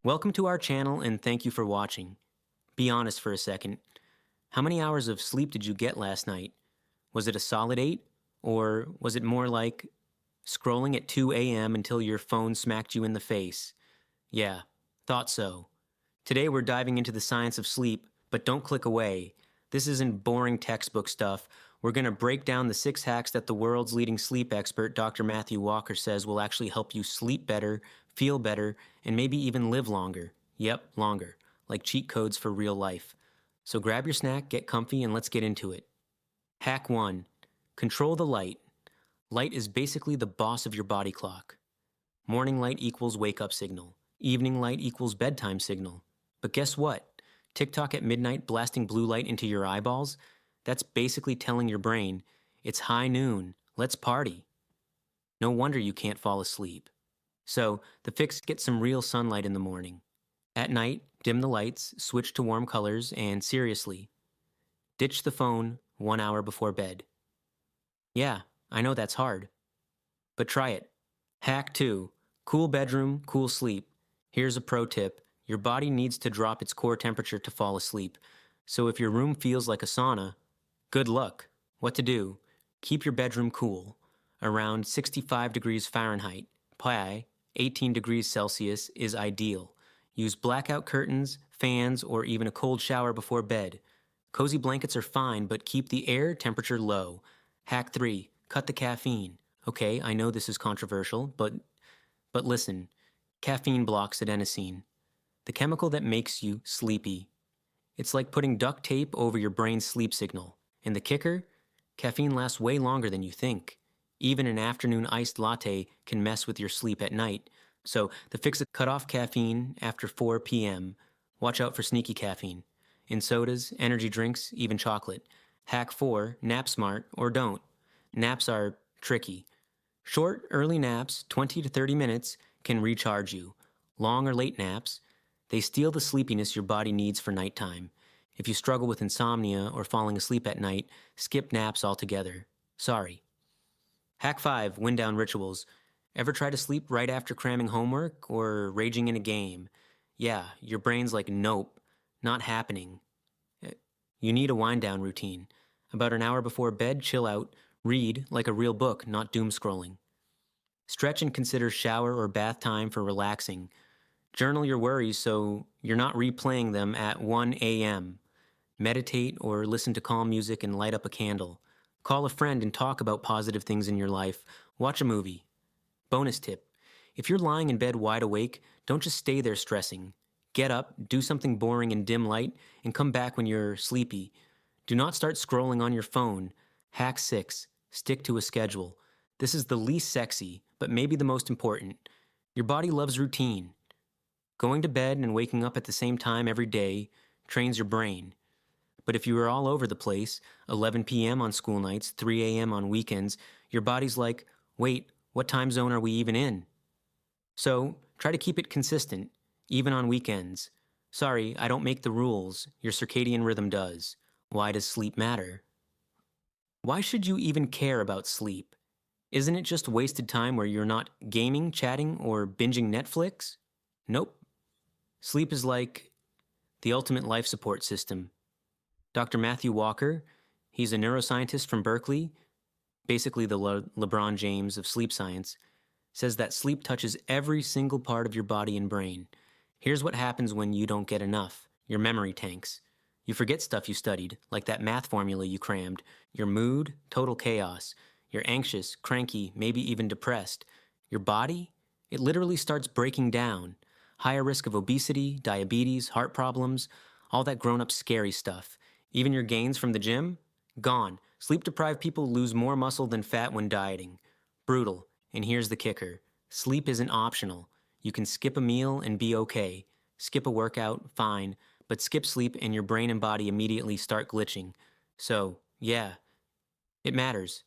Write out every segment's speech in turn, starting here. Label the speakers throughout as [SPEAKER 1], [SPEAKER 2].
[SPEAKER 1] Welcome to our channel and thank you for watching. Be honest for a second. How many hours of sleep did you get last night? Was it a solid 8? Or was it more like scrolling at 2 a.m. until your phone smacked you in the face? Yeah, thought so. Today we're diving into the science of sleep, but don't click away. This isn't boring textbook stuff. We're going to break down the 6 hacks that the world's leading sleep expert, Dr. Matthew Walker, says will actually help you sleep better, feel better, and maybe even live longer. Yep, longer. Like cheat codes for real life. So grab your snack, get comfy, and let's get into it. Hack 1. Control the light. Light is basically the boss of your body clock. Morning light equals wake up signal. Evening light equals bedtime signal. But guess what? TikTok at midnight blasting blue light into your eyeballs? That's basically telling your brain, it's high noon, let's party. No wonder you can't fall asleep. So, the fix: get some real sunlight in the morning. At night, dim the lights, switch to warm colors, and seriously, ditch the phone 1 hour before bed. Yeah, I know that's hard. But try it. Hack 2. Cool bedroom, cool sleep. Here's a pro tip. Your body needs to drop its core temperature to fall asleep. So if your room feels like a sauna, good luck. What to do? Keep your bedroom cool. Around 65 degrees Fahrenheit, pi 18 degrees Celsius is ideal. Use blackout curtains, fans, or even a cold shower before bed. Cozy blankets are fine, but keep the air temperature low. Hack 3. Cut the caffeine. Okay, I know this is controversial, but listen. Caffeine blocks adenosine, the chemical that makes you sleepy. It's like putting duct tape over your brain's sleep signal. And the kicker? Caffeine lasts way longer than you think. Even an afternoon iced latte can mess with your sleep at night. So the fix is: cut off caffeine after 4 p.m. Watch out for sneaky caffeine. In sodas, energy drinks, even chocolate. Hack 4. Nap smart or don't. Naps are tricky. Short, early naps, 20 to 30 minutes, can recharge you. Long or late naps, they steal the sleepiness your body needs for nighttime. If you struggle with insomnia or falling asleep at night, skip naps altogether. Sorry. Hack 5. Wind down rituals. Ever try to sleep right after cramming homework or raging in a game? Yeah, your brain's like, nope, not happening. You need a wind down routine. About an hour before bed, chill out, read like a real book, not doom scrolling. Stretch and consider shower or bath time for relaxing. Journal your worries so you're not replaying them at 1 a.m. Meditate or listen to calm music and light up a candle. Call a friend and talk about positive things in your life. Watch a movie. Bonus tip: if you're lying in bed wide awake, don't just stay there stressing. Get up, do something boring in dim light, and come back when you're sleepy. Do not start scrolling on your phone. Hack 6. Stick to a schedule. This is the least sexy, but maybe the most important. Your body loves routine. Going to bed and waking up at the same time every day trains your brain. But if you are all over the place, 11 p.m. on school nights, 3 a.m. on weekends, your body's like, wait, what time zone are we even in? So try to keep it consistent, even on weekends. Sorry, I don't make the rules. Your circadian rhythm does. Why does sleep matter? Why should you even care about sleep? Isn't it just wasted time where you're not gaming, chatting, or binging Netflix? Nope. Sleep is like the ultimate life support system. Dr. Matthew Walker, he's a neuroscientist from Berkeley, basically the LeBron James of sleep science, says that sleep touches every single part of your body and brain. Here's what happens when you don't get enough. Your memory tanks. You forget stuff you studied, like that math formula you crammed. Your mood, total chaos. You're anxious, cranky, maybe even depressed. Your body, it literally starts breaking down. Higher risk of obesity, diabetes, heart problems, all that grown-up scary stuff. Even your gains from the gym? Gone. Sleep-deprived people lose more muscle than fat when dieting. Brutal. And here's the kicker. Sleep isn't optional. You can skip a meal and be okay. Skip a workout, fine. But skip sleep and your brain and body immediately start glitching. So, yeah, it matters.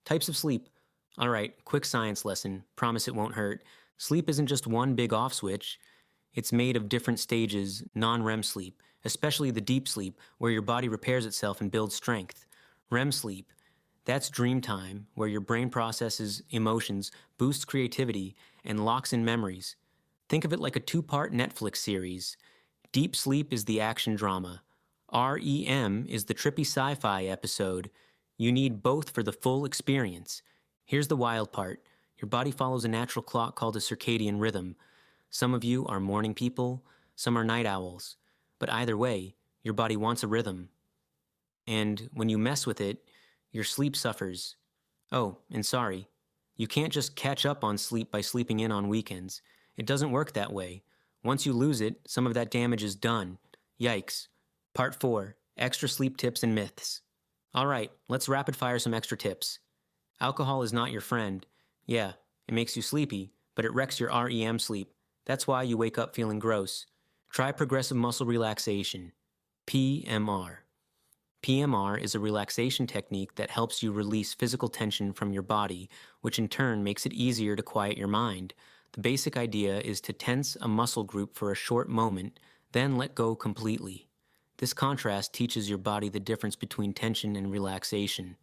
[SPEAKER 1] Types of sleep. All right, quick science lesson. Promise it won't hurt. Sleep isn't just one big off switch. It's made of different stages, non-REM sleep, especially the deep sleep, where your body repairs itself and builds strength. REM sleep, that's dream time, where your brain processes emotions, boosts creativity, and locks in memories. Think of it like a two-part Netflix series. Deep Sleep is the action drama. REM is the trippy sci-fi episode. You need both for the full experience. Here's the wild part. Your body follows a natural clock called a circadian rhythm. Some of you are morning people, some are night owls. But either way, your body wants a rhythm. And when you mess with it, your sleep suffers. Oh, and sorry, you can't just catch up on sleep by sleeping in on weekends. It doesn't work that way. Once you lose it, some of that damage is done. Yikes. Part 4, Extra Sleep Tips and Myths. All right, let's rapid fire some extra tips. Alcohol is not your friend. Yeah, it makes you sleepy, but it wrecks your REM sleep. That's why you wake up feeling gross. Try progressive muscle relaxation. PMR. PMR is a relaxation technique that helps you release physical tension from your body, which in turn makes it easier to quiet your mind. The basic idea is to tense a muscle group for a short moment, then let go completely. This contrast teaches your body the difference between tension and relaxation.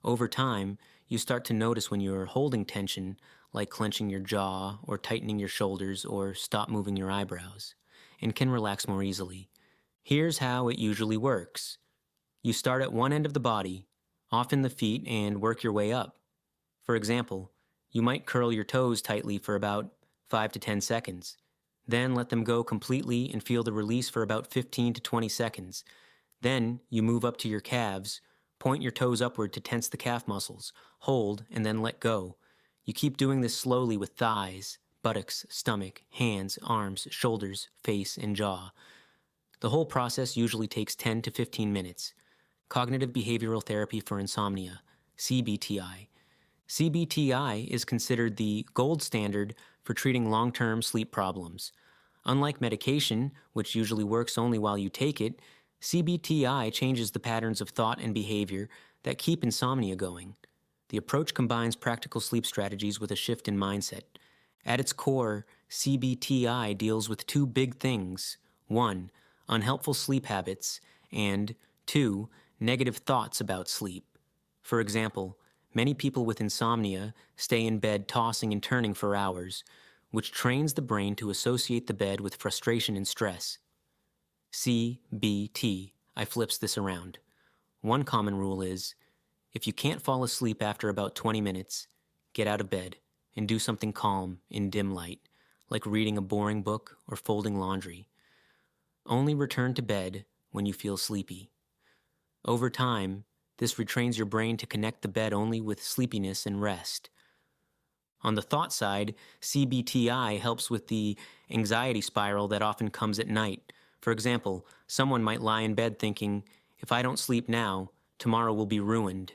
[SPEAKER 1] Over time, you start to notice when you're holding tension, like clenching your jaw or tightening your shoulders or stop moving your eyebrows, and can relax more easily. Here's how it usually works. You start at one end of the body, often the feet, and work your way up. For example, you might curl your toes tightly for about 5 to 10 seconds. Then let them go completely and feel the release for about 15 to 20 seconds. Then you move up to your calves, point your toes upward to tense the calf muscles, hold, and then let go. You keep doing this slowly with thighs, buttocks, stomach, hands, arms, shoulders, face, and jaw. The whole process usually takes 10 to 15 minutes. Cognitive Behavioral Therapy for Insomnia, CBTI. CBTI is considered the gold standard for treating long-term sleep problems. Unlike medication, which usually works only while you take it, CBTI changes the patterns of thought and behavior that keep insomnia going. The approach combines practical sleep strategies with a shift in mindset. At its core, CBTI deals with two big things. 1. Unhelpful sleep habits, and 2. Negative thoughts about sleep. For example, many people with insomnia stay in bed tossing and turning for hours, which trains the brain to associate the bed with frustration and stress. CBT, I flips this around. One common rule is, if you can't fall asleep after about 20 minutes, get out of bed and do something calm in dim light, like reading a boring book or folding laundry. Only return to bed when you feel sleepy. Over time, this retrains your brain to connect the bed only with sleepiness and rest. On the thought side, CBTI helps with the anxiety spiral that often comes at night. For example, someone might lie in bed thinking, if I don't sleep now, tomorrow will be ruined.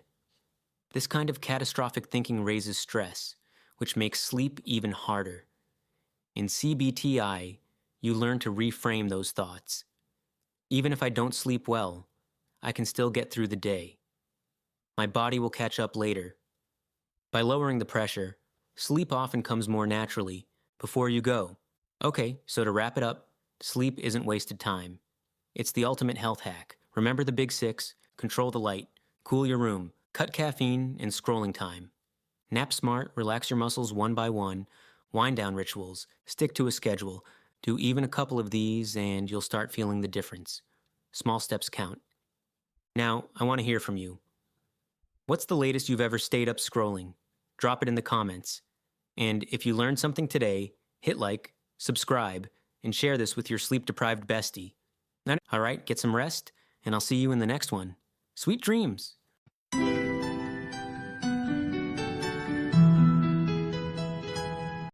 [SPEAKER 1] This kind of catastrophic thinking raises stress, which makes sleep even harder. In CBTI, you learn to reframe those thoughts. Even if I don't sleep well, I can still get through the day. My body will catch up later. By lowering the pressure, sleep often comes more naturally, before you go. Okay, so to wrap it up, sleep isn't wasted time. It's the ultimate health hack. Remember the big 6, control the light, cool your room, cut caffeine and scrolling time. Nap smart, relax your muscles one by one, wind down rituals, stick to a schedule, do even a couple of these and you'll start feeling the difference. Small steps count. Now, I want to hear from you. What's the latest you've ever stayed up scrolling? Drop it in the comments. And if you learned something today, hit like, subscribe, and share this with your sleep-deprived bestie. All right, get some rest, and I'll see you in the next one. Sweet dreams!